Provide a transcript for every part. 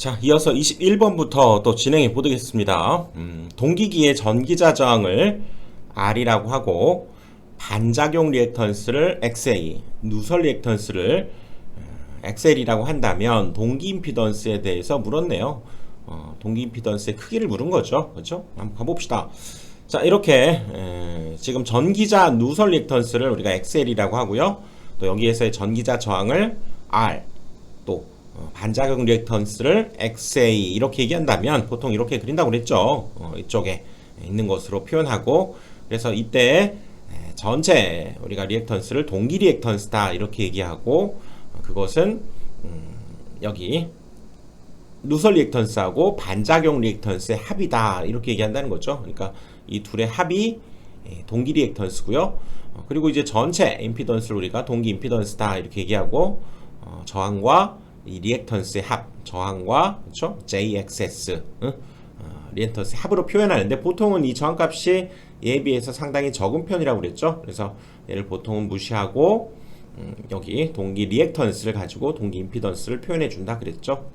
자, 이어서 21번부터 또 진행해 보겠습니다. 동기기의 전기자 저항을 R이라고 하고 반작용 리액턴스를 XA, 누설 리액턴스를 XL이라고 한다면 동기 임피던스에 대해서 물었네요. 동기 임피던스의 크기를 물은 거죠. 그렇죠? 한번 가봅시다. 자, 이렇게 지금 전기자 누설 리액턴스를 우리가 XL이라고 하고요. 또 여기에서의 전기자 저항을 R, 또 반작용 리액턴스를 XA 이렇게 얘기한다면 보통 이렇게 그린다고 그랬죠. 이쪽에 있는 것으로 표현하고, 그래서 이때 전체 우리가 리액턴스를 동기 리액턴스다 이렇게 얘기하고, 그것은 여기 누설 리액턴스하고 반작용 리액턴스의 합이다 이렇게 얘기한다는 거죠. 그러니까 이 둘의 합이 동기 리액턴스고요. 그리고 이제 전체 임피던스를 우리가 동기 임피던스다 이렇게 얘기하고, 저항과 이 리액턴스의 합, 저항과 그렇죠? JXS 리액턴스의 합으로 표현하는데, 보통은 이 저항값이 얘에 비해서 상당히 적은 편이라고 그랬죠. 그래서 얘를 보통은 무시하고 여기 동기 리액턴스를 가지고 동기 임피던스를 표현해 준다 그랬죠.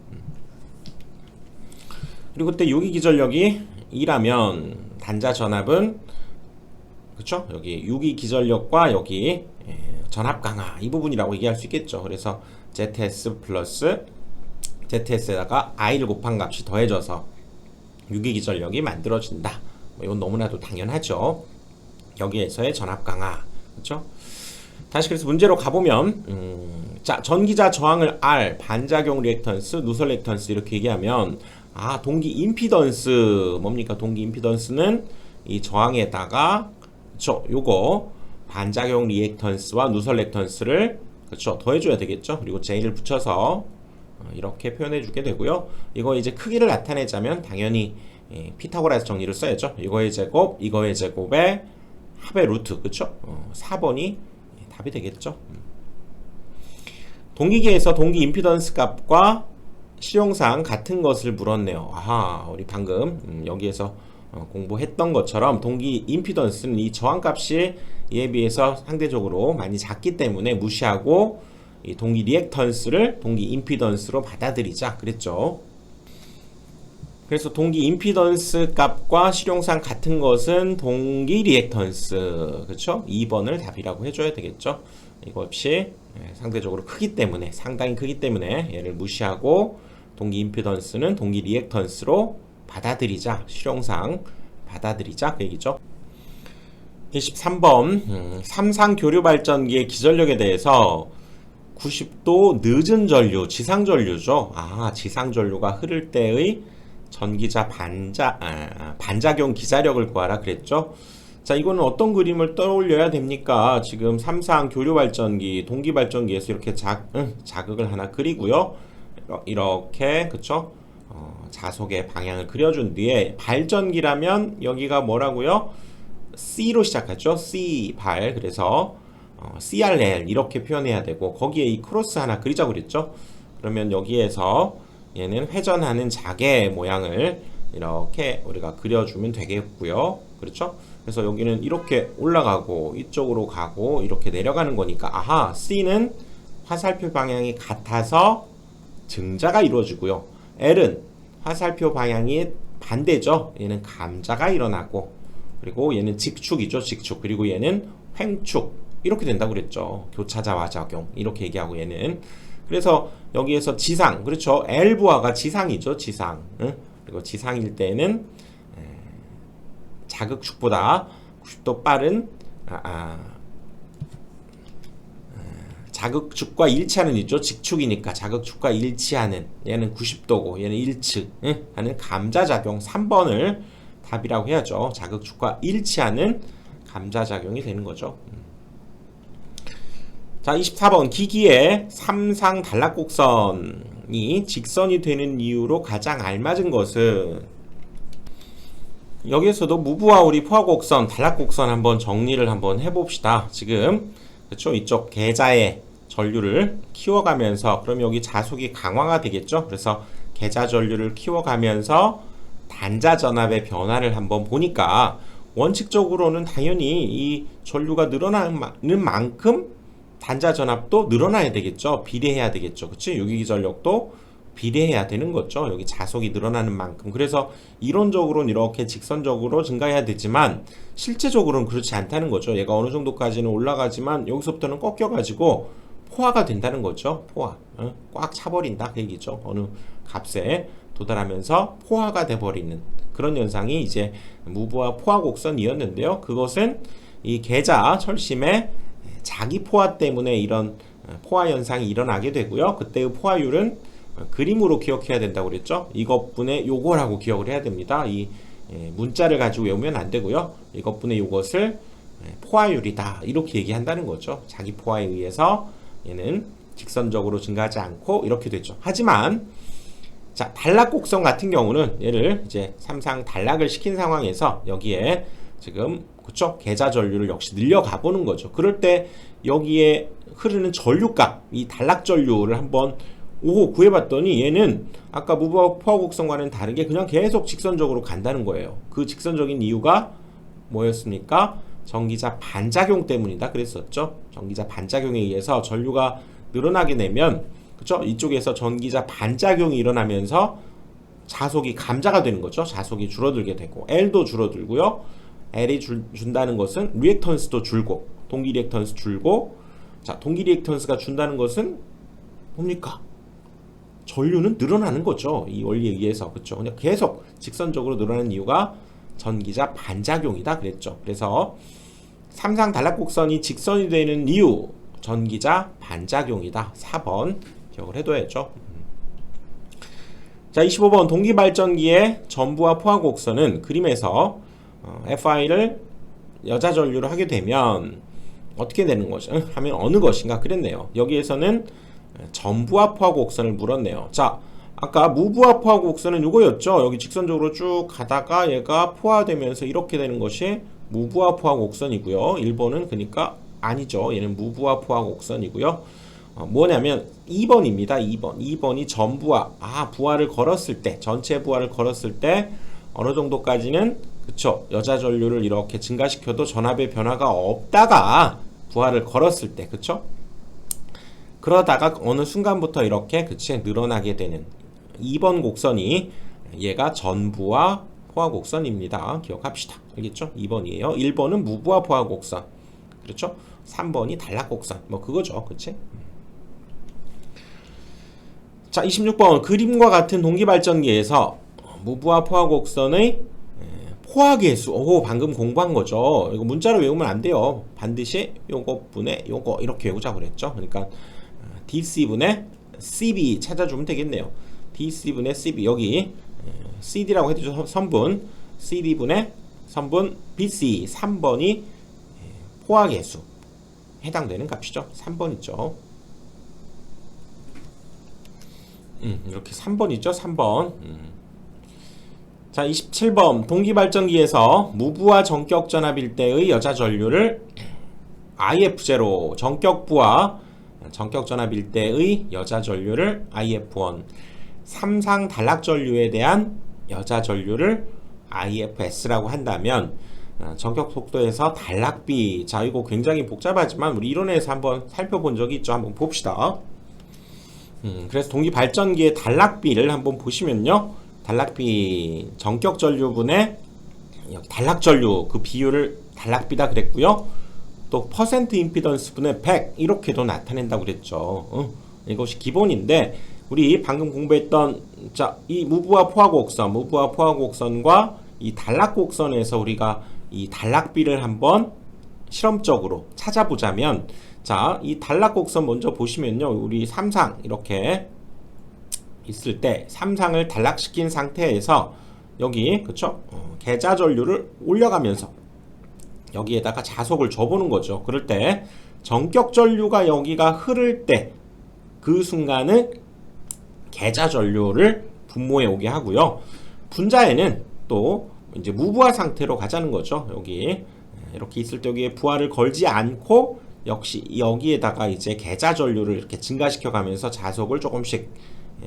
그리고 그때 유기 기전력이 2라면 단자 전압은 그렇죠? 여기 유기 기전력과 여기 전압 강하 이 부분이라고 얘기할 수 있겠죠. 그래서 ZS 플러스 ZS에다가 I를 곱한 값이 더해져서 유기 기전력이 만들어진다. 이건 너무나도 당연하죠. 여기에서의 전압 강하, 그렇죠? 다시 그래서 문제로 가보면, 자, 전기자 저항을 R, 반작용 리액턴스, 누설 리액턴스 이렇게 얘기하면, 동기 임피던스 뭡니까? 동기 임피던스는 이 저항에다가 그렇죠? 요거 반작용 리액턴스와 누설 리액턴스를 그렇죠? 더해줘야 되겠죠? 그리고 J를 붙여서 이렇게 표현해주게 되고요. 이거 이제 크기를 나타내자면 당연히 피타고라스 정리를 써야죠. 이거의 제곱, 이거의 제곱의 합의 루트, 그렇죠? 4번이 답이 되겠죠. 동기계에서 동기 임피던스 값과 실용상 같은 것을 물었네요. 우리 방금 여기에서 공부했던 것처럼 동기 임피던스는 이 저항값이 이에 비해서 상대적으로 많이 작기 때문에 무시하고 이 동기 리액턴스를 동기 임피던스로 받아들이자 그랬죠. 그래서 동기 임피던스 값과 실용상 같은 것은 동기 리액턴스, 그렇죠? 2번을 답이라고 해줘야 되겠죠. 이것이 상대적으로 크기 때문에, 상당히 크기 때문에 얘를 무시하고 동기 임피던스는 동기 리액턴스로 받아들이자, 실용상 받아들이자 그 얘기죠. 23번 삼상 교류 발전기의 기전력에 대해서 90도 늦은 전류, 지상 전류죠. 지상 전류가 흐를 때의 전기자 반작용 기자력을 구하라 그랬죠. 자, 이거는 어떤 그림을 떠올려야 됩니까? 지금 삼상 교류 발전기, 동기 발전기에서 이렇게 자극을 하나 그리고요. 이렇게 그쵸? 자속의 방향을 그려준 뒤에 발전기라면 여기가 뭐라고요? C로 시작하죠. C 발. 그래서 CRL 이렇게 표현해야 되고, 거기에 이 크로스 하나 그리자고 그랬죠. 그러면 여기에서 얘는 회전하는 자개 모양을 이렇게 우리가 그려주면 되겠고요. 그렇죠? 그래서 여기는 이렇게 올라가고 이쪽으로 가고 이렇게 내려가는 거니까 C는 화살표 방향이 같아서 증자가 이루어지고요. L은 화살표 방향이 반대죠. 얘는 감자가 일어나고, 그리고 얘는 직축이죠. 직축. 그리고 얘는 횡축. 이렇게 된다고 그랬죠. 교차자와 작용. 이렇게 얘기하고 얘는. 그래서 여기에서 지상, 그렇죠. L부하가 지상이죠. 지상. 그리고 지상일 때는 자극축보다 90도 빠른 자극축과 일치하는 있죠. 직축이니까 자극축과 일치하는, 얘는 90도고 얘는 일측 하는 감자작용 3번을 답이라고 해야죠. 자극축과 일치하는 감자작용이 되는 거죠. 자, 24번 기기의 삼상 단락곡선이 직선이 되는 이유로 가장 알맞은 것은, 여기에서도 무브와 우리 포화곡선, 단락곡선 한번 정리를 한번 해봅시다. 지금 그렇죠? 이쪽 계자의 전류를 키워가면서, 그럼 여기 자속이 강화가 되겠죠? 그래서 계자 전류를 키워가면서 단자 전압의 변화를 한번 보니까 원칙적으로는 당연히 이 전류가 늘어나는 만큼 단자 전압도 늘어나야 되겠죠. 비례해야 되겠죠. 그치? 유기기 전력도 비례해야 되는 거죠. 여기 자속이 늘어나는 만큼. 그래서 이론적으로는 이렇게 직선적으로 증가해야 되지만 실제적으로는 그렇지 않다는 거죠. 얘가 어느 정도까지는 올라가지만 여기서부터는 꺾여가지고 포화가 된다는 거죠. 포화. 꽉 차버린다 그 얘기죠. 어느 값에 도달하면서 포화가 돼버리는 그런 현상이 이제 무부하 포화 곡선이었는데요. 그것은 이 계자 철심의 자기 포화 때문에 이런 포화 현상이 일어나게 되고요. 그때의 포화율은 그림으로 기억해야 된다고 그랬죠. 이것분의 요거라고 기억을 해야 됩니다. 이 문자를 가지고 외우면 안 되고요. 이것분의 요것을 포화율이다 이렇게 얘기한다는 거죠. 자기 포화에 의해서 얘는 직선적으로 증가하지 않고 이렇게 되죠. 하지만 자, 단락곡선 같은 경우는 얘를 이제 삼상 단락을 시킨 상황에서 여기에 지금 그쵸? 계자 전류를 역시 늘려가 보는 거죠. 그럴 때 여기에 흐르는 전류값, 이 단락 전류를 한번 구해봤더니 얘는 아까 무부하 포화 곡선과는 다르게 그냥 계속 직선적으로 간다는 거예요. 그 직선적인 이유가 뭐였습니까? 전기자 반작용 때문이다 그랬었죠. 전기자 반작용에 의해서 전류가 늘어나게 되면 그쵸? 이쪽에서 전기자 반작용이 일어나면서 자속이 감자가 되는 거죠. 자속이 줄어들게 되고 L도 줄어들고요. L이 준다는 것은 리액턴스도 줄고 동기 리액턴스 줄고 자 동기 리액턴스가 준다는 것은 뭡니까? 전류는 늘어나는 거죠. 이 원리에 의해서 그렇죠. 그냥 계속 직선적으로 늘어나는 이유가 전기자 반작용이다 그랬죠. 그래서 삼상 단락곡선이 직선이 되는 이유 전기자 반작용이다. 4번 기억을 해둬야죠. 자 25번 동기발전기의 전부하 포화 곡선은 그림에서 FI를 여자 전류로 하게 되면 어떻게 되는 거죠? 하면 어느 것인가 그랬네요. 여기에서는 전부하 포화 곡선을 물었네요. 자 아까 무부하 포화 곡선은 이거였죠. 여기 직선적으로 쭉 가다가 얘가 포화되면서 이렇게 되는 것이 무부하 포화 곡선이고요. 1번은 그러니까 아니죠. 얘는 무부하 포화 곡선이고요. 뭐냐면 2번입니다. 2번이 전부하 부하를 걸었을 때 전체 부하를 걸었을 때 어느 정도까지는 그쵸 여자 전류를 이렇게 증가시켜도 전압의 변화가 없다가 부하를 걸었을 때 그쵸 그러다가 어느 순간부터 이렇게 그치 늘어나게 되는 2번 곡선이 얘가 전부하 포화 곡선입니다. 기억합시다. 알겠죠? 2번이에요. 1번은 무부하 포화 곡선. 그렇죠? 3번이 단락 곡선. 뭐 그거죠. 그치? 자, 26번 그림과 같은 동기발전기에서 무부하 포화 곡선의 포화 계수. 방금 공부한 거죠. 이거 문자로 외우면 안 돼요. 반드시 요거 분의 요거 이렇게 외우자 그랬죠. 그러니까 DC분의 CB 찾아주면 되겠네요. DC분의 CB 여기 CD라고 해두죠. 선분 CD분의 선분 BC 3번이 포화계수 해당되는 값이죠. 3번 있죠. 이렇게 3번 있죠. 3번 자 27번 동기발전기에서 무부하 전격전압일 때의 여자 전류를 IF0 전격부하 전격전압일 때의 여자 전류를 IF1 삼상 단락 전류에 대한 여자 전류를 IFS라고 한다면 전격 속도에서 단락비 자 이거 굉장히 복잡하지만 우리 이론에서 한번 살펴본 적이 있죠. 한번 봅시다. 그래서 동기발전기의 단락비를 한번 보시면요. 단락비 전격 전류분의 단락 전류 그 비율을 단락비다 그랬고요. 또 퍼센트 임피던스 분의 100 이렇게도 나타낸다고 그랬죠. 이것이 기본인데 우리 방금 공부했던 자, 이 무부하 포화 곡선과 이 단락 곡선에서 우리가 이 단락비를 한번 실험적으로 찾아보자면 자, 이 단락 곡선 먼저 보시면요. 우리 삼상 이렇게 있을 때 삼상을 단락시킨 상태에서 여기 그쵸? 계자 전류를 올려가면서 여기에다가 자속을 줘보는 거죠. 그럴 때 전격 전류가 여기가 흐를 때 그 순간은 계자 전류를 분모해 오게 하고요. 분자에는 또 이제 무부하 상태로 가자는 거죠. 여기 이렇게 있을 때 여기에 부하를 걸지 않고 역시 여기에다가 이제 계자 전류를 이렇게 증가시켜 가면서 자속을 조금씩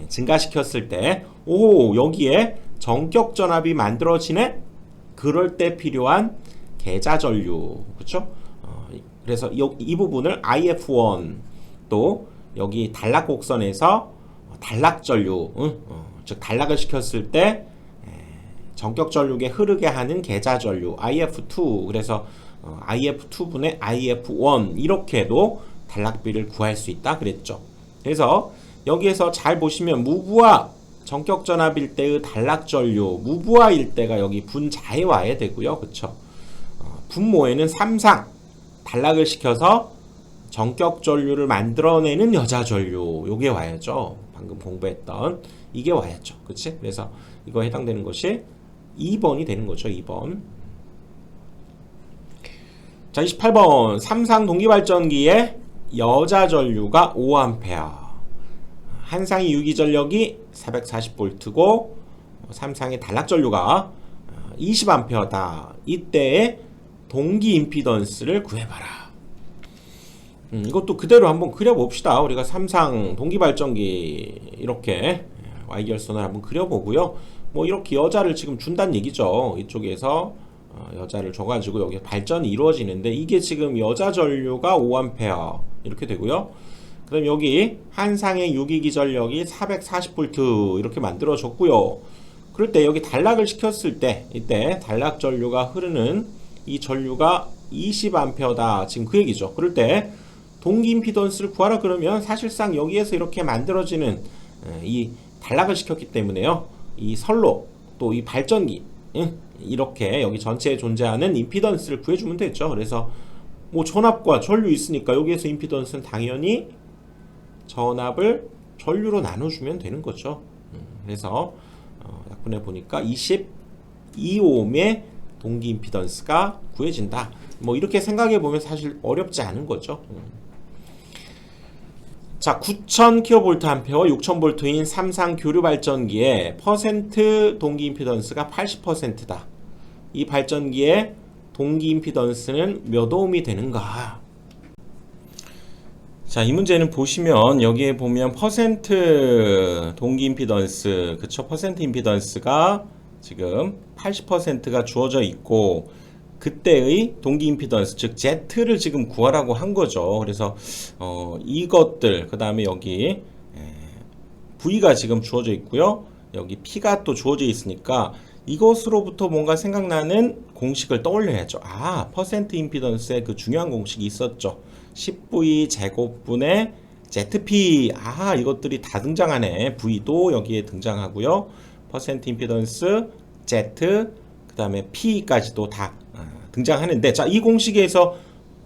증가시켰을 때 여기에 전격 전압이 만들어지네. 그럴 때 필요한 계자 전류 그렇죠? 그래서 이 부분을 IF1 또 여기 단락 곡선에서 단락 전류, 즉 단락을 시켰을 때 전격 전류에 흐르게 하는 계자 전류 IF2, 그래서 IF2분의 IF1 이렇게도 단락비를 구할 수 있다 그랬죠. 그래서 여기에서 잘 보시면 무부하 전격 전압일 때의 단락 전류, 무부하일 때가 여기 분자에 와야 되고요. 그쵸? 분모에는 삼상 단락을 시켜서 전격 전류를 만들어내는 여자 전류, 요게 와야죠. 방금 공부했던 이게 와야죠. 그치? 그래서 이거 해당되는 것이 2번이 되는 거죠. 2번. 자, 28번. 삼상 동기발전기에 여자 전류가 5A, 한상의 유기전력이 440V고 삼상의 단락 전류가 20A다. 이때의 동기 임피던스를 구해봐라. 이것도 그대로 한번 그려봅시다. 우리가 삼상 동기발전기 이렇게 Y결선을 한번 그려보고요. 뭐 이렇게 여자를 지금 준다는 얘기죠. 이쪽에서 여자를 줘가지고 여기 발전이 이루어지는데 이게 지금 여자 전류가 5A 이렇게 되고요. 그럼 여기 한상의 유기기 전력이 440V 이렇게 만들어졌고요. 그럴 때 여기 단락을 시켰을 때 이때 단락 전류가 흐르는 이 전류가 20A다. 지금 그 얘기죠. 그럴 때 동기 임피던스를 구하라 그러면 사실상 여기에서 이렇게 만들어지는 이 단락을 시켰기 때문에요. 이 선로 또 이 발전기 이렇게 여기 전체에 존재하는 임피던스를 구해주면 되죠. 그래서 뭐 전압과 전류 있으니까 여기에서 임피던스는 당연히 전압을 전류로 나눠주면 되는 거죠. 그래서 약분해 보니까 22옴의 동기 임피던스가 구해진다. 뭐 이렇게 생각해 보면 사실 어렵지 않은 거죠. 자, 9000kVA, 6000V인 삼상 교류 발전기의 퍼센트 동기 임피던스가 80%다. 이 발전기의 동기 임피던스는 몇 오음이 되는가? 자, 이 문제는 보시면 여기에 보면 퍼센트 동기 임피던스, 그쵸? 퍼센트 임피던스가 지금 80%가 주어져 있고 그때의 동기 임피던스, 즉 Z를 지금 구하라고 한 거죠. 그래서 이것들, 그 다음에 여기 V가 지금 주어져 있고요. 여기 P가 또 주어져 있으니까 이것으로부터 뭔가 생각나는 공식을 떠올려야죠. 아, 퍼센트 임피던스의 그 중요한 공식이 있었죠. 10V 제곱분의 ZP. 아, 이것들이 다 등장하네. V도 여기에 등장하고요. 퍼센트 임피던스, Z, 그 다음에 P까지도 다 등장하는데, 자, 이 공식에서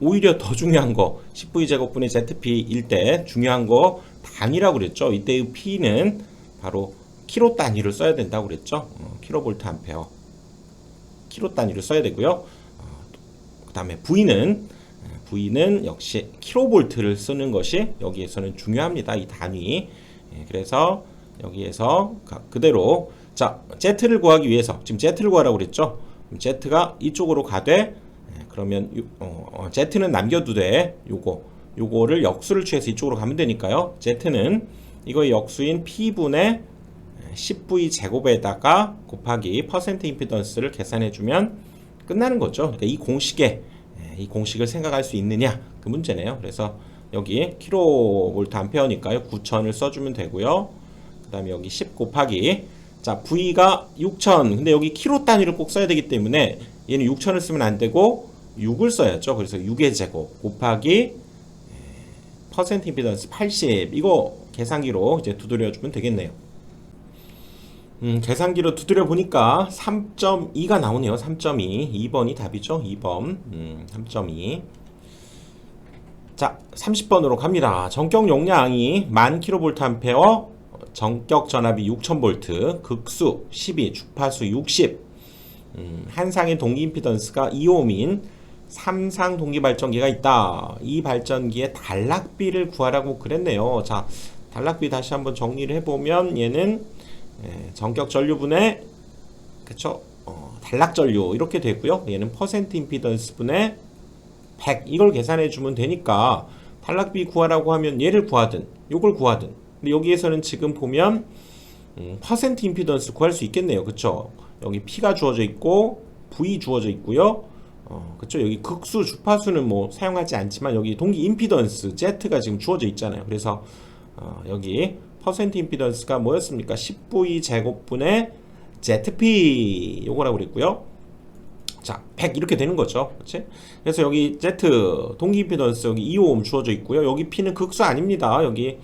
오히려 더 중요한 거 10V 제곱분의 ZP일 때 중요한 거 단위라고 그랬죠. 이때의 P는 바로 킬로 단위를 써야 된다고 그랬죠. 킬로볼트 암페어 킬로 단위를 써야 되고요. 그 다음에 V는 역시 킬로볼트를 쓰는 것이 여기에서는 중요합니다. 이 단위. 그래서 여기에서 그대로 자, Z를 구하기 위해서 지금 Z를 구하라고 그랬죠. Z가 이쪽으로 가되 그러면 Z는 남겨두되 요거를 역수를 취해서 이쪽으로 가면 되니까요. Z는 이거의 역수인 P분의 10V 제곱에다가 곱하기 퍼센트 임피던스를 계산해주면 끝나는 거죠. 그러니까 이 공식을 생각할 수 있느냐 그 문제네요. 그래서 여기 킬로볼트 암페어니까요. 9000을 써주면 되고요. 그 다음에 여기 10 곱하기 자, V가 6000. 근데 여기 킬로 단위를 꼭 써야 되기 때문에 얘는 6000을 쓰면 안 되고 6을 써야죠. 그래서 6의 제곱 곱하기 퍼센트 임피던스 80. 이거 계산기로 이제 두드려주면 되겠네요. 계산기로 두드려 보니까 3.2가 나오네요. 3.2. 2번이 답이죠. 2번. 3.2. 자, 30번으로 갑니다. 전격 용량이 1000kV 암페어, 전격 전압이 6000V, 극수 12, 주파수 60, 한상의 동기 임피던스가 2옴인 삼상 동기 발전기가 있다. 이 발전기의 단락비를 구하라고 그랬네요. 자, 단락비 다시 한번 정리를 해보면 얘는 전격 전류분의 그쵸? 단락 전류 이렇게 되고요. 얘는 퍼센트 임피던스 분의 100 이걸 계산해 주면 되니까 단락비 구하라고 하면 얘를 구하든 요걸 구하든. 근데 여기에서는 지금 보면 퍼센트 임피던스 구할 수 있겠네요. 그쵸? 여기 P가 주어져 있고 V 주어져 있고요. 그쵸? 여기 극수 주파수는 뭐 사용하지 않지만 여기 동기 임피던스 Z가 지금 주어져 있잖아요. 그래서 여기 퍼센트 임피던스가 뭐였습니까? 10V 제곱분의 ZP 요거라고 그랬고요. 자, 100 이렇게 되는 거죠. 그렇지? 그래서 여기 Z 동기 임피던스 여기 2옴 주어져 있고요. 여기 P는 극수 아닙니다. 여기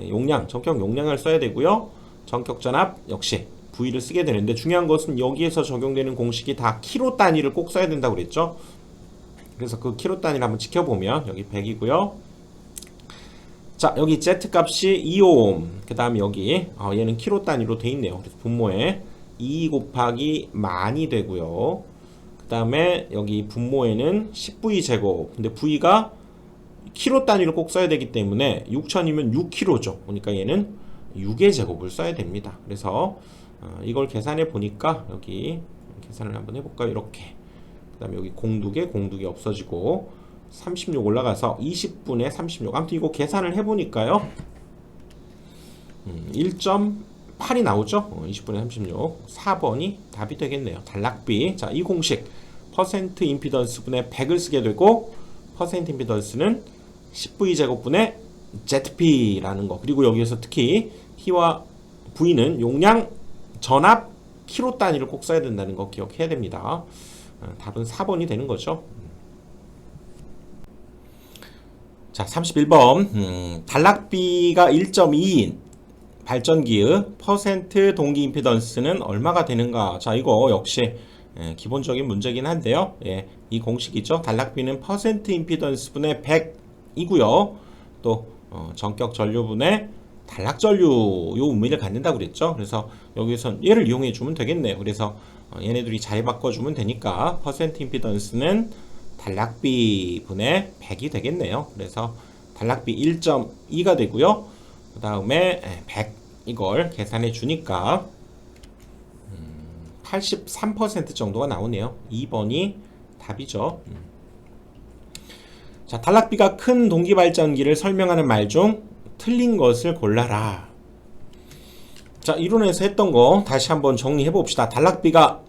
용량, 전격 용량을 써야 되고요. 전격 전압 역시 V를 쓰게 되는데 중요한 것은 여기에서 적용되는 공식이 다 킬로 단위를 꼭 써야 된다고 그랬죠. 그래서 그 킬로 단위를 한번 지켜보면 여기 100이고요. 자, 여기 Z 값이 2옴. 그 다음에 여기 얘는 킬로 단위로 돼 있네요. 그래서 분모에 2 곱하기 만이 되고요. 그 다음에 여기 분모에는 10V 제곱. 근데 V가 킬로 단위를 꼭 써야 되기 때문에 6000이면 6kg죠. 그러니까 얘는 6의 제곱을 써야 됩니다. 그래서 이걸 계산해 보니까 여기 계산을 한번 해볼까요? 이렇게. 그 다음에 여기 공두개 없어지고 36 올라가서 20분의 36. 아무튼 이거 계산을 해보니까요. 1.8이 나오죠. 20분의 36. 4번이 답이 되겠네요. 단락비. 자, 이 공식 퍼센트 임피던스 분의 100을 쓰게 되고 퍼센트 임피던스는 10V 제곱분의 ZP라는 거. 그리고 여기에서 특히 T와 V는 용량, 전압, 킬로 단위를 꼭 써야 된다는 거 기억해야 됩니다. 답은 4번이 되는 거죠. 자, 31번. 단락비가 1.2인 발전기의 퍼센트 동기 임피던스는 얼마가 되는가? 자, 이거 역시 기본적인 문제긴 한데요. 이 공식이죠. 단락비는 퍼센트 임피던스 분의 100이고요. 또 전격 전류분의 단락 전류 요 의미를 갖는다고 그랬죠. 그래서 여기서 얘를 이용해 주면 되겠네요. 그래서 얘네들이 자리 바꿔 주면 되니까 퍼센트 임피던스는 단락비 분의 100이 되겠네요. 그래서 단락비 1.2가 되고요. 그 다음에 100 이걸 계산해 주니까 83% 정도가 나오네요. 2번이 답이죠. 자, 단락비가 큰 동기발전기를 설명하는 말 중 틀린 것을 골라라. 자, 이론에서 했던 거 다시 한번 정리해 봅시다. 단락비가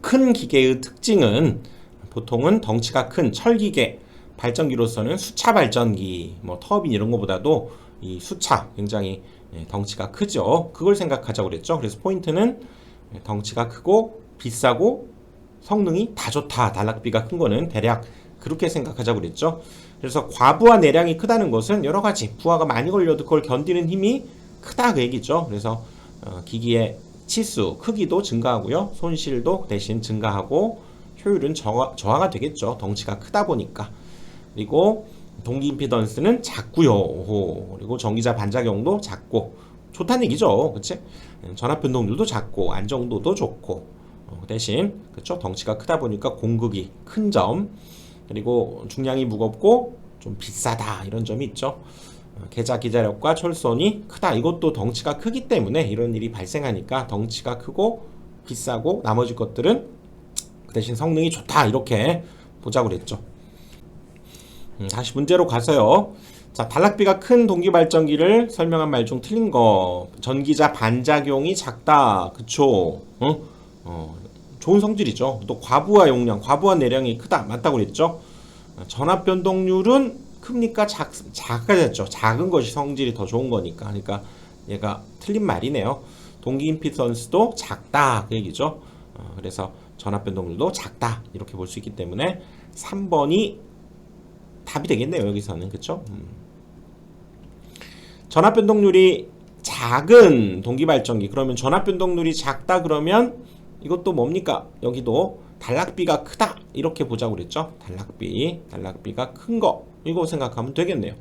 큰 기계의 특징은 보통은 덩치가 큰 철기계, 발전기로서는 수차 발전기, 뭐 터빈 이런 것보다도 이 수차 굉장히 덩치가 크죠. 그걸 생각하자고 그랬죠. 그래서 포인트는 덩치가 크고 비싸고 성능이 다 좋다. 단락비가 큰 거는 대략 그렇게 생각하자고 그랬죠. 그래서 과부하 내량이 크다는 것은 여러 가지 부하가 많이 걸려도 그걸 견디는 힘이 크다 그 얘기죠. 그래서 기기의 치수, 크기도 증가하고요. 손실도 대신 증가하고 효율은 저하가 되겠죠. 덩치가 크다 보니까. 그리고 동기 임피던스는 작고요. 그리고 전기자 반작용도 작고 좋다는 얘기죠. 그치? 전압 변동률도 작고 안정도도 좋고 대신 그쵸? 덩치가 크다 보니까 공극이 큰 점, 그리고 중량이 무겁고 좀 비싸다 이런 점이 있죠. 계자 기자력과 철선이 크다. 이것도 덩치가 크기 때문에 이런 일이 발생하니까 덩치가 크고 비싸고 나머지 것들은 그 대신 성능이 좋다 이렇게 보자고 그랬죠. 다시 문제로 가서요. 자, 단락비가 큰 동기발전기를 설명한 말 중 틀린 거. 전기자 반작용이 작다. 그쵸? 좋은 성질이죠. 또 과부하 용량, 과부하 내량이 크다. 맞다고 그랬죠? 전압 변동률은 큽니까? 작아졌죠. 작은 것이 성질이 더 좋은 거니까. 그러니까 얘가 틀린 말이네요. 동기 임피던스도 작다. 그 얘기죠. 그래서 전압 변동률도 작다. 이렇게 볼 수 있기 때문에 3번이 답이 되겠네요. 여기서는. 그쵸? 전압 변동률이 작은 동기발전기. 그러면 전압 변동률이 작다 그러면 이것도 뭡니까? 여기도 단락비가 크다 이렇게 보자고 그랬죠. 단락비가 큰 거 이거 생각하면 되겠네요.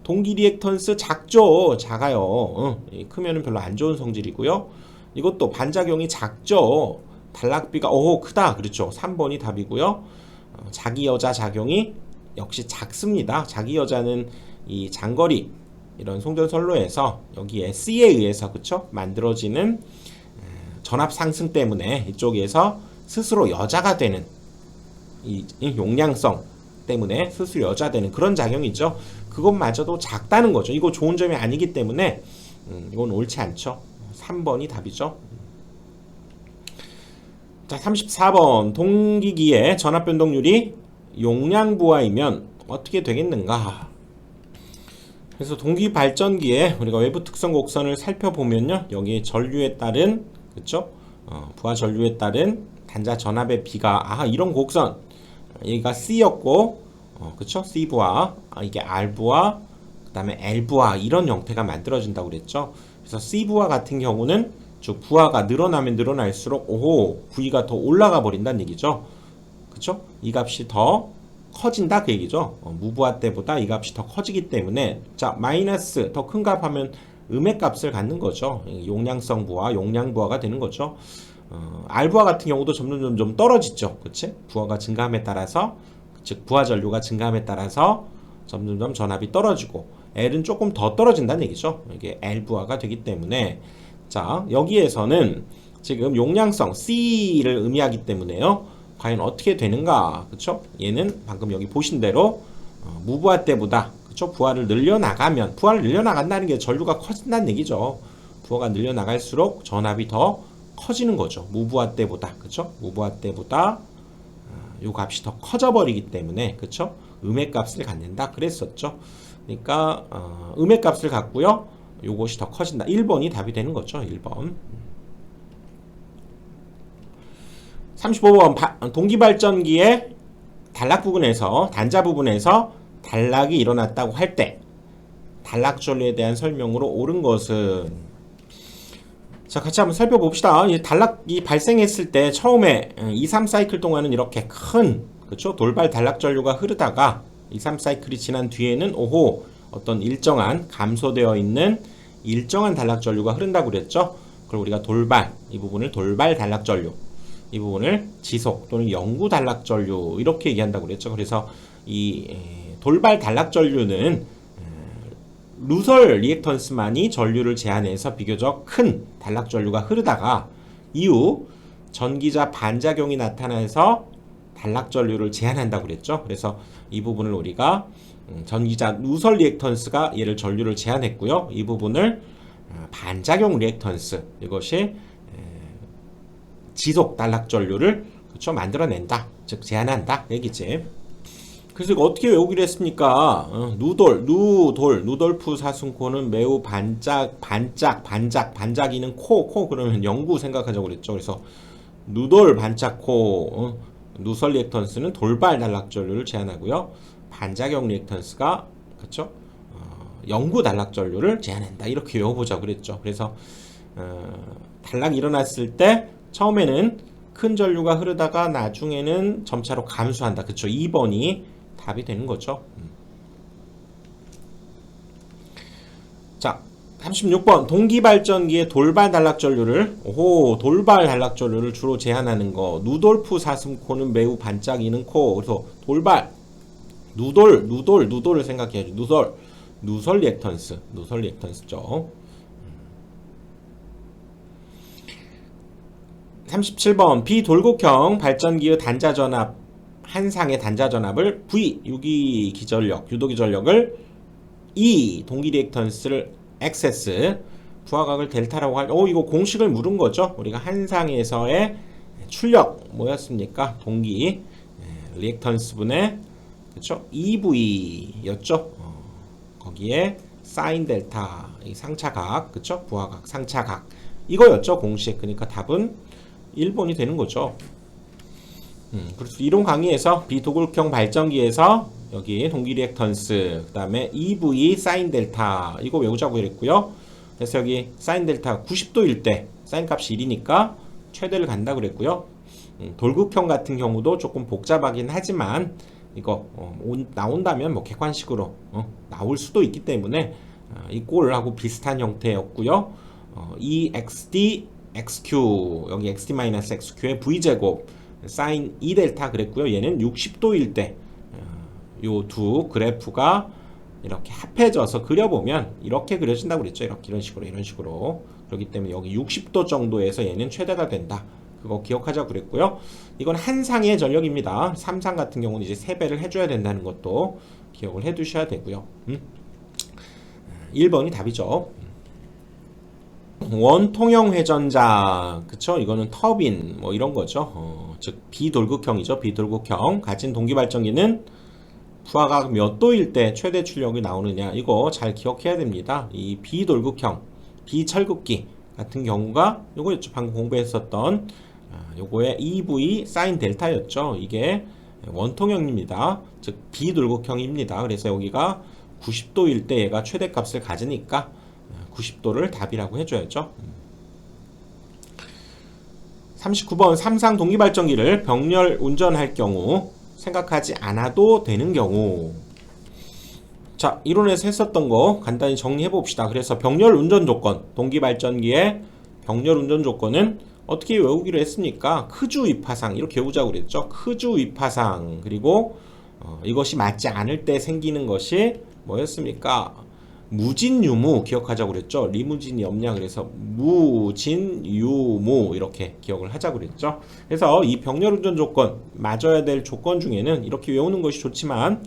동기 리액턴스 작죠. 작아요. 크면은 별로 안 좋은 성질이고요. 이것도 반작용이 작죠. 단락비가 크다. 그렇죠. 3번이 답이고요. 자기 여자 작용이 역시 작습니다. 자기 여자는 이 장거리 이런 송전선로에서 여기에 C에 의해서 그쵸? 만들어지는 전압 상승 때문에 이쪽에서 스스로 여자가 되는 이 용량성 때문에 스스로 여자 되는 그런 작용이죠. 그것마저도 작다는 거죠. 이거 좋은 점이 아니기 때문에 이건 옳지 않죠. 3번이 답이죠. 자, 34번 동기기의 전압 변동률이 용량 부하이면 어떻게 되겠는가? 그래서 동기 발전기에 우리가 외부 특성 곡선을 살펴보면요, 여기 전류에 따른, 그쵸? 부하 전류에 따른 단자 전압의 비가, 이런 곡선, 여기가 C였고, 그쵸? C 부하, 이게 R 부하, 그 다음에 L 부하, 이런 형태가 만들어진다고 그랬죠. 그래서 C 부하 같은 경우는 즉 부하가 늘어나면 늘어날수록 V가 더 올라가 버린다는 얘기죠. 그쵸? 이 값이 더 커진다 그 얘기죠. 무부하 때보다 이 값이 더 커지기 때문에, 자, 마이너스 더 큰 값 하면 음의 값을 갖는 거죠. 용량성 부하, 용량 부하가 되는 거죠. R 부하 같은 경우도 점점 떨어지죠. 그치? 부하가 증가함에 따라서, 즉 부하 전류가 증가함에 따라서 점점 전압이 떨어지고, L은 조금 더 떨어진다는 얘기죠. 이게 L 부하가 되기 때문에, 자, 여기에서는 지금 용량성 C를 의미하기 때문에요, 과연 어떻게 되는가, 그쵸? 얘는 방금 여기 보신 대로 무부하 때보다, 그쵸? 부하를 늘려나간다는 게 전류가 커진다는 얘기죠. 부하가 늘려나갈수록 전압이 더 커지는 거죠. 무부하 때보다, 그쵸? 무부하 때보다 요 값이 더 커져 버리기 때문에, 그쵸? 음의 값을 갖는다 그랬었죠. 그러니까 음의 값을 갖고요, 요것이 더 커진다. 1번이 답이 되는 거죠. 1번. 35번 동기발전기의 단락 부분에서, 단자 부분에서 단락이 일어났다고 할 때 단락 전류에 대한 설명으로 옳은 것은, 자, 같이 한번 살펴봅시다. 이 단락이 발생했을 때 처음에 2, 3사이클 동안은 이렇게 큰, 그쵸? 돌발 단락 전류가 흐르다가 2, 3사이클이 지난 뒤에는 어떤 일정한 감소되어 있는 일정한 단락 전류가 흐른다고 그랬죠. 그걸 우리가 이 부분을 돌발 단락 전류, 이 부분을 지속 또는 영구 단락 전류, 이렇게 얘기한다고 그랬죠. 그래서 이 돌발 단락 전류는 루설 리액턴스만이 전류를 제한해서 비교적 큰 단락 전류가 흐르다가 이후 전기자 반작용이 나타나서 단락 전류를 제한한다고 그랬죠. 그래서 이 부분을 우리가 전기자 누설 리액턴스가 얘를 전류를 제한했고요. 이 부분을 반작용 리액턴스, 이것이 지속 단락 전류를, 그쵸? 만들어낸다, 즉 제한한다 얘기지. 그래서 이거 어떻게 외우기로 했습니까? 누돌프 사순코는 매우 반짝이는 코 그러면 영구 생각하자고 그랬죠. 그래서 누돌 반짝코, 누설 리액턴스는 돌발 단락 전류를 제한하고요, 반작용 리액턴스가, 그쵸? 영구 단락 전류를 제한한다, 이렇게 외워보자고 그랬죠. 그래서 단락이 일어났을 때 처음에는 큰 전류가 흐르다가 나중에는 점차로 감소한다. 그쵸? 2번이 답이 되는 거죠. 자, 36번 동기발전기의 돌발 단락 전류를, 돌발 단락 전류를 주로 제한하는 거. 누돌프 사슴코는 매우 반짝이는 코. 그래서 돌발, 누돌을 생각해야죠. 누설 리액턴스죠. 37번 비돌곡형 발전기의 단자 전압, 한 상의 단자 전압을 V, 유도기 전력을 E, 동기 리액턴스를 XS, 부하각을 델타라고 이거 공식을 물은 거죠. 우리가 한 상에서의 출력 뭐였습니까? 동기 리액턴스 분의, 그쵸? EV였죠. 거기에 사인 델타, 이 상차각, 그쵸? 부하각, 상차각, 이거였죠, 공식. 그러니까 답은 1번이 되는 거죠. 그래서 이론 강의에서 비도굴형 발전기에서 여기 동기 리액턴스, 그 다음에 EV 사인 델타, 이거 외우자고 그랬고요. 그래서 여기 사인 델타 90도일 때 사인 값이 1이니까 최대를 간다 그랬고요. 돌극형 같은 경우도 조금 복잡하긴 하지만 이거 나온다면 뭐 객관식으로 나올 수도 있기 때문에 이 꼴하고 비슷한 형태였고요. EXD XQ, 여기 XT-XQ의 V제곱 사인 2델타 그랬고요. 얘는 60도일 때 요 두 그래프가 이렇게 합해져서 그려보면 이렇게 그려진다고 그랬죠. 이런 식으로. 그렇기 때문에 여기 60도 정도에서 얘는 최대가 된다. 그거 기억하자고 그랬고요. 이건 한 상의 전력입니다. 3상 같은 경우는 이제 3배를 해줘야 된다는 것도 기억을 해 두셔야 되고요. 1번이 답이죠. 원통형 회전자, 그쵸? 이거는 터빈 뭐 이런 거죠. 즉 비돌극형이죠. 비돌극형 가진 동기발전기는 부하가 몇 도일 때 최대 출력이 나오느냐, 이거 잘 기억해야 됩니다. 이 비돌극형, 비철극기 같은 경우가 요거였죠. 방금 공부했었던 요거의 EV 사인 델타였죠. 이게 원통형입니다. 즉 비돌극형입니다. 그래서 여기가 90도일 때 얘가 최대값을 가지니까 90도를 답이라고 해줘야죠. 39번 삼상 동기발전기를 병렬 운전할 경우 생각하지 않아도 되는 경우. 자, 이론에서 했었던 거 간단히 정리해 봅시다. 그래서 병렬 운전 조건, 동기발전기의 병렬 운전 조건은 어떻게 외우기로 했습니까? 크주 위파상 이렇게 외우자고 그랬죠. 크주 위파상. 그리고 이것이 맞지 않을 때 생기는 것이 뭐였습니까? 무진유무 기억하자고 그랬죠. 리무진이 없냐 그래서 무진유무 이렇게 기억을 하자고 그랬죠. 그래서 이 병렬 운전 조건, 맞아야 될 조건 중에는 이렇게 외우는 것이 좋지만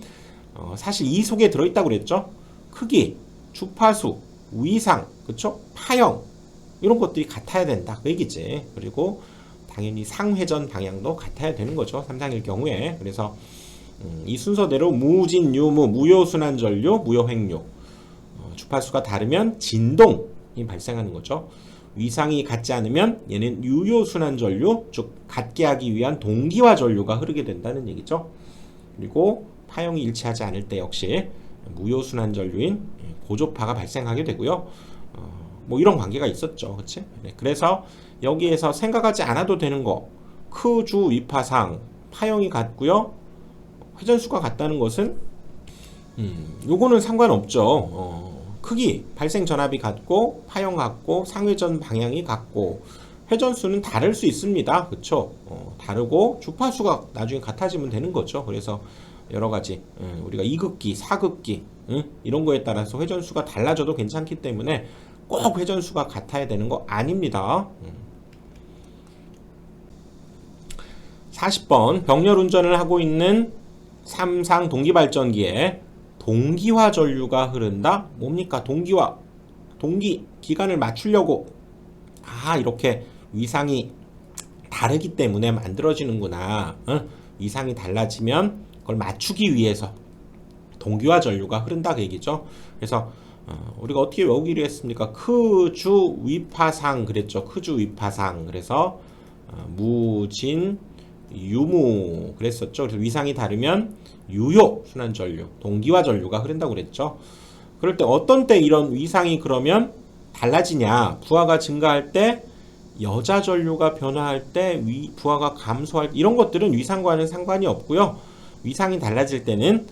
사실 이 속에 들어있다고 그랬죠. 크기, 주파수, 위상, 그쵸? 파형 이런 것들이 같아야 된다 그 얘기지. 그리고 당연히 상회전 방향도 같아야 되는 거죠. 삼상일 경우에. 그래서 이 순서대로 무진유무, 무효순환전류, 무효횡류. 주파수가 다르면 진동이 발생하는 거죠. 위상이 같지 않으면 얘는 유효순환전류, 즉 같게 하기 위한 동기화 전류가 흐르게 된다는 얘기죠. 그리고 파형이 일치하지 않을 때 역시 무효순환전류인 고조파가 발생하게 되고요. 뭐 이런 관계가 있었죠. 그치? 네, 그래서 여기에서 생각하지 않아도 되는 거, 크주 위파상 파형이 같고요. 회전수가 같다는 것은 요거는 상관없죠. 크기, 발생 전압이 같고 파형 같고 상회전 방향이 같고 회전수는 다를 수 있습니다. 그쵸? 다르고 주파수가 나중에 같아지면 되는 거죠. 그래서 여러가지 우리가 2극기, 4극기 이런 거에 따라서 회전수가 달라져도 괜찮기 때문에 꼭 회전수가 같아야 되는 거 아닙니다. 40번 병렬 운전을 하고 있는 삼상 동기발전기에 동기화 전류가 흐른다. 뭡니까? 동기화, 동기, 기간을 맞추려고 이렇게 위상이 다르기 때문에 만들어지는구나. 위상이 달라지면 그걸 맞추기 위해서 동기화 전류가 흐른다 그 얘기죠. 그래서 우리가 어떻게 외우기로 했습니까? 크주 위파상 그랬죠. 크주 위파상. 그래서 무진 유무 그랬었죠. 그래서 위상이 다르면 유효 순환 전류, 동기화 전류가 흐른다고 그랬죠. 그럴 때 어떤 때 이런 위상이 그러면 달라지냐? 부하가 증가할 때, 여자 전류가 변화할 때, 부하가 감소할 때 이런 것들은 위상과는 상관이 없고요. 위상이 달라질 때는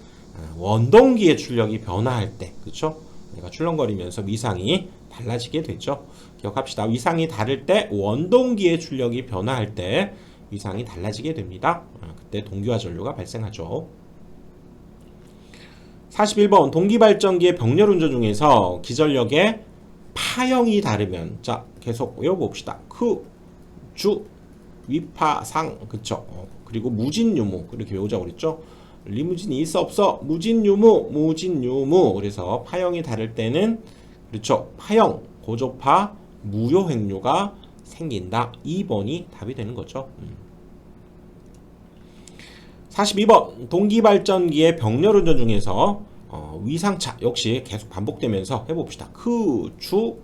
원동기의 출력이 변화할 때, 그렇죠? 얘가 출렁거리면서 위상이 달라지게 되죠. 기억합시다. 위상이 다를 때 원동기의 출력이 변화할 때 위상이 달라지게 됩니다. 그때 동기화 전류가 발생하죠. 41번 동기발전기의 병렬 운전 중에서 기전력의 파형이 다르면, 자 계속 외워봅시다. 주 위파상 그쵸? 그리고 무진유무 이렇게 외우자고 그랬죠. 리무진이 있어 없어? 무진유무 무진유무. 그래서 파형이 다를 때는 그렇죠. 파형 고조파 무효횡류가 생긴다. 2번이 답이 되는 거죠. 42번 동기발전기의 병렬 운전 중에서 위상차 역시 계속 반복되면서 해봅시다. 크주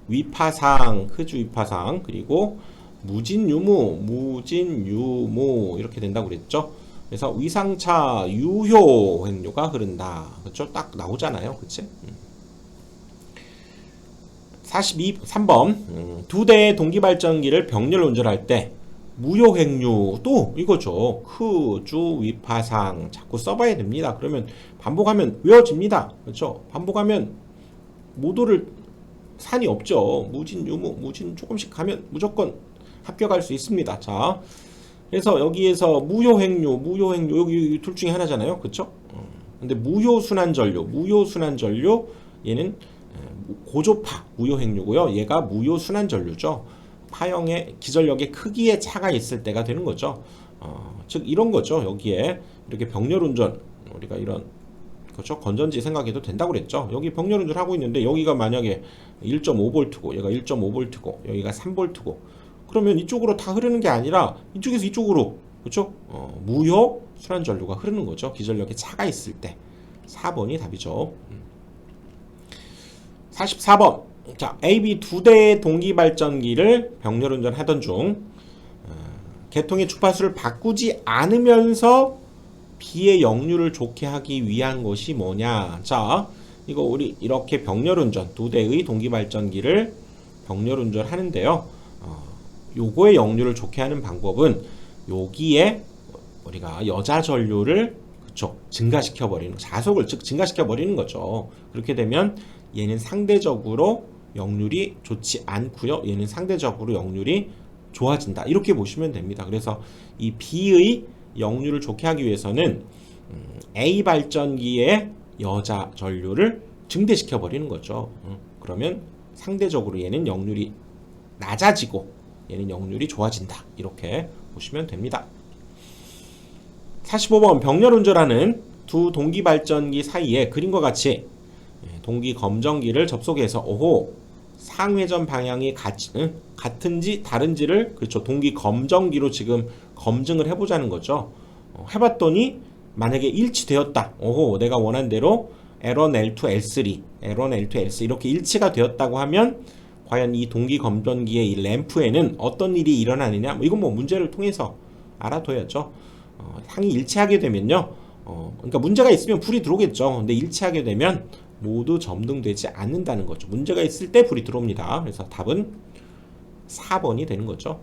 위파상 크주 위파상 그리고 무진유무 무진유무 이렇게 된다고 그랬죠. 그래서 위상차 유효 횡류가 흐른다. 그렇죠? 딱 나오잖아요. 그치? 3번 두 대의 동기발전기를 병렬 운전할 때 무효횡류 또 이거죠. 크주 위파상 자꾸 써봐야 됩니다. 그러면 반복하면 외워집니다. 그렇죠? 반복하면 모두를 산이 없죠. 무진 유무 무진 조금씩 가면 무조건 합격할 수 있습니다. 자, 그래서 여기에서 무효횡류 여기 둘 중에 하나잖아요. 그렇죠? 근데 무효순환전류 얘는 고조파 무효횡류고요. 얘가 무효순환전류죠. 파형의 기전력의 크기의 차가 있을 때가 되는 거죠. 즉 이런 거죠. 여기에 이렇게 병렬 운전 우리가 이런 그렇죠. 건전지 생각해도 된다고 그랬죠. 여기 병렬 운전 하고 있는데 여기가 만약에 1.5V고 얘가 1.5V고 여기가 3V고 그러면 이쪽으로 다 흐르는 게 아니라 이쪽에서 이쪽으로 그렇죠? 무효 순환전류가 흐르는 거죠. 기전력에 차가 있을 때. 4번이 답이죠. 44번. 자, AB 두 대의 동기발전기를 병렬운전 하던 중 계통의 주파수를 바꾸지 않으면서 B의 역류를 좋게 하기 위한 것이 뭐냐. 자, 이거 우리 이렇게 병렬운전 두 대의 동기발전기를 병렬운전 하는데요. 요거의 역류를 좋게 하는 방법은 여기에 우리가 여자 전류를 그쵸 증가시켜 버리는, 자속을 즉 증가시켜 버리는 거죠. 그렇게 되면 얘는 상대적으로 역률이 좋지 않고요. 얘는 상대적으로 역률이 좋아진다. 이렇게 보시면 됩니다. 그래서 이 B의 역률을 좋게 하기 위해서는 A 발전기의 여자 전류를 증대시켜 버리는 거죠. 그러면 상대적으로 얘는 역률이 낮아지고 얘는 역률이 좋아진다. 이렇게 보시면 됩니다. 45번. 병렬운전하는 두 동기발전기 사이에 그림과 같이 동기 검정기를 접속해서 오호 상회전 방향이 같은지 다른지를 그렇죠 동기 검정기로 지금 검증을 해보자는 거죠. 해봤더니 만약에 일치되었다. 오호 내가 원한 대로 L1, L2, L3, L1, L2, L3 이렇게 일치가 되었다고 하면 과연 이 동기 검전기의 이 램프에는 어떤 일이 일어나느냐, 이건 뭐 문제를 통해서 알아둬야죠. 상이 일치하게 되면요, 그러니까 문제가 있으면 불이 들어오겠죠. 근데 일치하게 되면 모두 점등되지 않는다는 거죠. 문제가 있을 때 불이 들어옵니다. 그래서 답은 4번이 되는 거죠.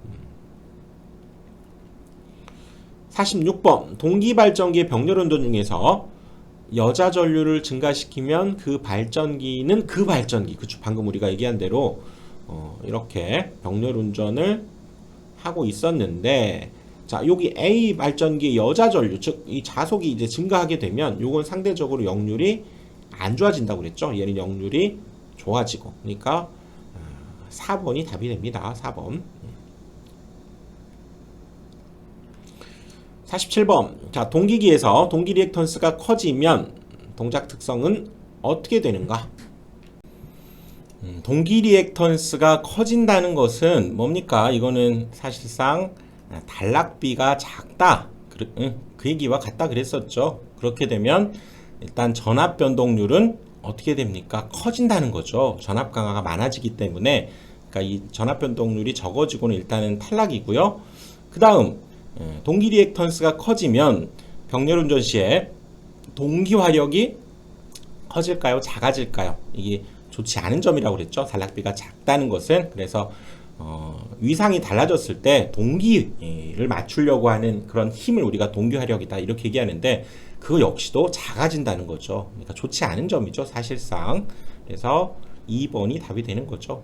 46번. 동기발전기의 병렬운전 중에서 여자 전류를 증가시키면 그 발전기는 그 발전기, 그쵸 방금 우리가 얘기한 대로 이렇게 병렬운전을 하고 있었는데, 자 여기 A 발전기의 여자 전류, 즉 이 자속이 이제 증가하게 되면 요건 상대적으로 역률이 안 좋아진다고 그랬죠. 얘는 역률이 좋아지고, 그러니까 4번이 답이 됩니다. 4번. 47번. 자, 동기기에서 동기 리액턴스가 커지면 동작 특성은 어떻게 되는가? 동기 리액턴스가 커진다는 것은 뭡니까? 이거는 사실상 단락비가 작다. 그 얘기와 같다 그랬었죠. 그렇게 되면 일단 전압 변동률은 어떻게 됩니까? 커진다는 거죠. 전압 강화가 많아지기 때문에, 그러니까 이 전압 변동률이 적어지고는 일단은 탈락이고요. 그 다음 동기 리액턴스가 커지면 병렬운전 시에 동기 화력이 커질까요? 작아질까요? 이게 좋지 않은 점이라고 그랬죠. 단락비가 작다는 것은. 그래서 위상이 달라졌을 때 동기를 맞추려고 하는 그런 힘을 우리가 동기 화력이다 이렇게 얘기하는데, 그거 역시도 작아진다는 거죠. 그러니까 좋지 않은 점이죠, 사실상. 그래서 2번이 답이 되는 거죠.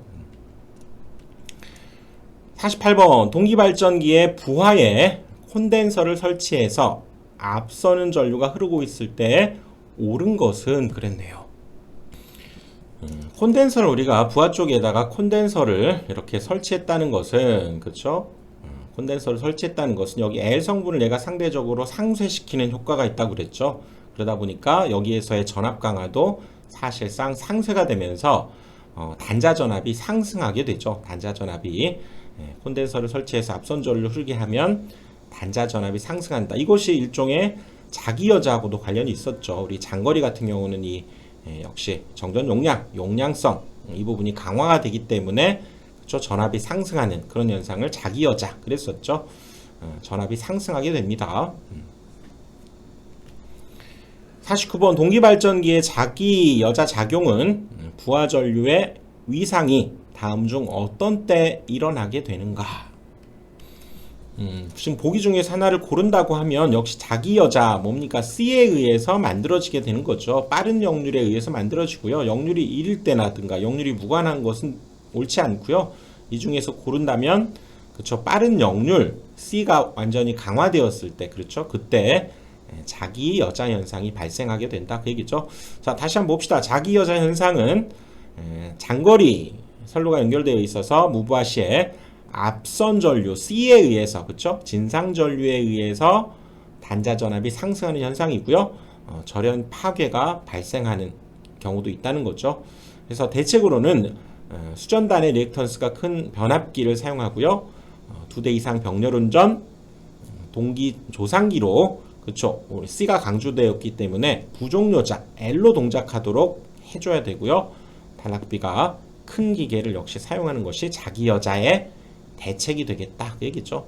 48번. 동기발전기의 부하에 콘덴서를 설치해서 앞서는 전류가 흐르고 있을 때 옳은 것은 그랬네요. 콘덴서를 우리가 부하 쪽에다가 콘덴서를 이렇게 설치했다는 것은, 그렇죠? 콘덴서를 설치했다는 것은 여기 L 성분을 얘가 상대적으로 상쇄시키는 효과가 있다고 그랬죠. 그러다 보니까 여기에서의 전압 강화도 사실상 상쇄가 되면서 단자 전압이 상승하게 되죠. 단자 전압이 콘덴서를 설치해서 앞선 전류를 흐르게 하면 단자 전압이 상승한다. 이것이 일종의 자기 여자하고도 관련이 있었죠. 우리 장거리 같은 경우는 이 역시 정전 용량성 이 부분이 강화가 되기 때문에 그렇죠? 전압이 상승하는 그런 현상을 자기 여자 그랬었죠. 전압이 상승하게 됩니다. 49번. 동기발전기의 자기 여자 작용은 부하 전류의 위상이 다음 중 어떤 때 일어나게 되는가? 지금 보기 중에서 하나를 고른다고 하면 역시 자기 여자 뭡니까? C에 의해서 만들어지게 되는 거죠. 빠른 역률에 의해서 만들어지고요. 역률이 1일 때라든가 역률이 무관한 것은 옳지 않고요. 이 중에서 고른다면 그렇죠. 빠른 역률 C가 완전히 강화되었을 때, 그렇죠. 그때 자기 여자 현상이 발생하게 된다 그 얘기죠. 자, 다시 한번 봅시다. 자기 여자 현상은 장거리 선로가 연결되어 있어서 무부하 시에 앞선 전류 C에 의해서, 그렇죠? 진상 전류에 의해서 단자 전압이 상승하는 현상이고요. 절연 파괴가 발생하는 경우도 있다는 거죠. 그래서 대책으로는 수전단의 리액턴스가 큰 변압기를 사용하고요. 2대 이상 병렬운전, 동기 조상기로 그쵸 우리 C가 강조되었기 때문에 부종여자 L로 동작하도록 해줘야 되고요. 단락비가 큰 기계를 역시 사용하는 것이 자기 여자의 대책이 되겠다 그 얘기죠.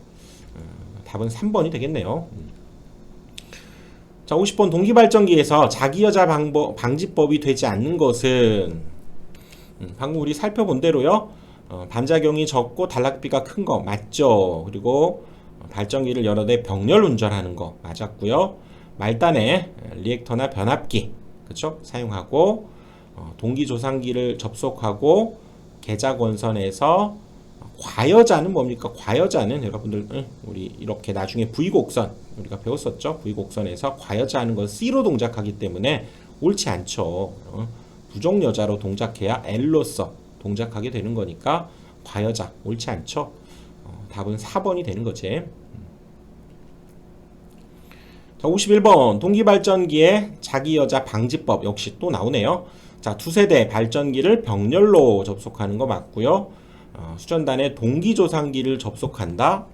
답은 3번이 되겠네요. 자, 50번 동기발전기에서 자기 여자 방지법이 되지 않는 것은 방금 우리 살펴본 대로요. 반작용이 적고 단락비가 큰 거 맞죠. 그리고 발전기를 여러 대 병렬 운전하는 거 맞았고요. 말단에 리액터나 변압기 그쵸 사용하고 동기조상기를 접속하고 계좌권선에서 과여자는 뭡니까? 과여자는 여러분들 우리 이렇게 나중에 V곡선 우리가 배웠었죠. V곡선에서 과여자하는 건 C로 동작하기 때문에 옳지 않죠. 부종여자로 동작해야 L로서 동작하게 되는 거니까 과여자 옳지 않죠. 답은 4번이 되는 거지. 자, 51번 동기발전기의 자기여자 방지법 역시 또 나오네요. 자, 두세대 발전기를 병렬로 접속하는 거 맞고요. 수전단에 동기조상기를 접속한다.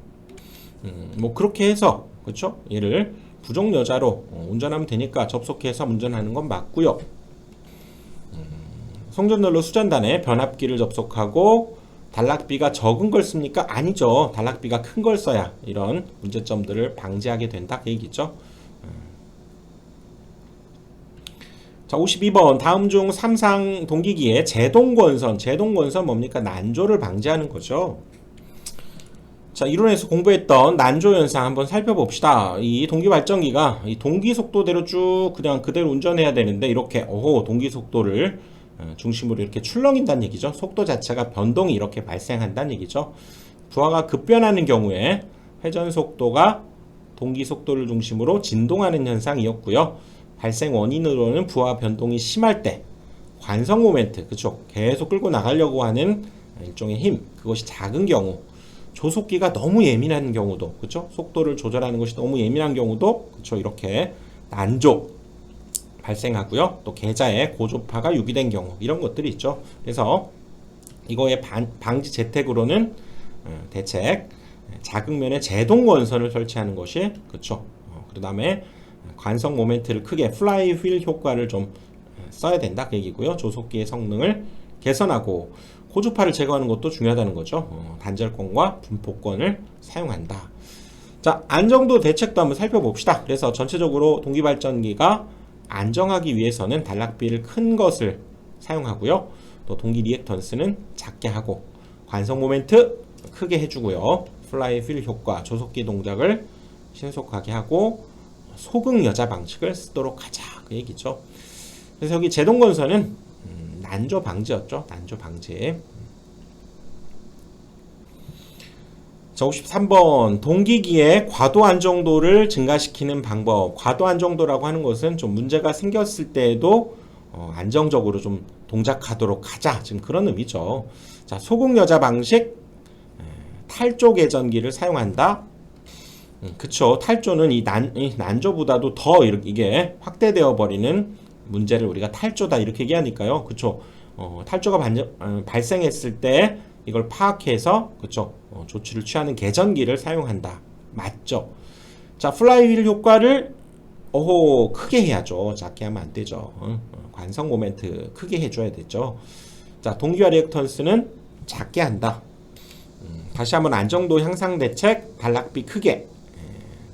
뭐 그렇게 해서 그렇죠? 얘를 부종여자로 운전하면 되니까 접속해서 운전하는 건 맞고요. 송전열로 수전단에 변압기를 접속하고 단락비가 적은 걸 씁니까? 아니죠. 단락비가 큰 걸 써야 이런 문제점들을 방지하게 된다 그 얘기죠. 자, 52번 다음 중 삼상 동기기의 제동권선 뭡니까? 난조를 방지하는 거죠. 자, 이론에서 공부했던 난조 현상 한번 살펴봅시다. 이 동기발전기가 이 동기 속도대로 쭉 그냥 그대로 운전해야 되는데 이렇게 동기 속도를 중심으로 이렇게 출렁인다는 얘기죠. 속도 자체가 변동이 이렇게 발생한다는 얘기죠. 부하가 급변하는 경우에 회전 속도가 동기 속도를 중심으로 진동하는 현상이었고요. 발생 원인으로는 부하 변동이 심할 때 관성 모멘트, 그쵸? 계속 끌고 나가려고 하는 일종의 힘, 그것이 작은 경우, 조속기가 너무 예민한 경우도, 그쵸? 속도를 조절하는 것이 너무 예민한 경우도, 그쵸? 이렇게 난조 발생하고요. 또 계좌에 고조파가 유기된 경우, 이런 것들이 있죠. 그래서 이거의 방지 재택으로는 대책, 작은 면에 제동권선을 설치하는 것이, 그쵸? 그 다음에 관성 모멘트를 크게 플라이휠 효과를 좀 써야 된다 그 얘기고요. 조속기의 성능을 개선하고 고주파를 제거하는 것도 중요하다는 거죠. 단절권과 분포권을 사용한다. 자, 안정도 대책도 한번 살펴봅시다. 그래서 전체적으로 동기발전기가 안정하기 위해서는 단락비를 큰 것을 사용하고요. 또 동기 리액턴스는 작게 하고 관성 모멘트 크게 해주고요. 플라이휠 효과, 조속기 동작을 신속하게 하고 소극 여자 방식을 쓰도록 하자 그 얘기죠. 그래서 여기 제동건선은 난조 방지였죠. 난조 방지. 자, 53번 동기기의 과도 안정도를 증가시키는 방법. 과도 안정도라고 하는 것은 좀 문제가 생겼을 때에도 안정적으로 좀 동작하도록 하자 지금 그런 의미죠. 자, 소극 여자 방식 탈조 계전기를 사용한다. 그쵸. 탈조는 이 난조보다도 더 이게 확대되어 버리는 문제를 우리가 탈조다 이렇게 얘기하니까요. 그쵸. 탈조가 발생했을 때 이걸 파악해서 그쵸. 조치를 취하는 계전기를 사용한다. 맞죠. 자, 플라이휠 효과를 크게 해야죠. 작게 하면 안 되죠. 관성 모멘트 크게 해줘야 되죠. 자, 동기화 리액턴스는 작게 한다. 다시 한번 안정도 향상 대책, 단락비 크게.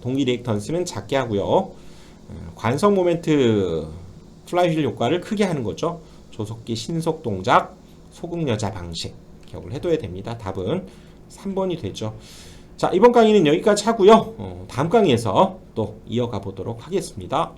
동기 리액턴스는 작게 하고요. 관성 모멘트 플라이휠 효과를 크게 하는 거죠. 조속기 신속 동작, 소극 여자 방식 기억을 해둬야 됩니다. 답은 3번이 되죠. 자, 이번 강의는 여기까지 하고요. 다음 강의에서 또 이어가 보도록 하겠습니다.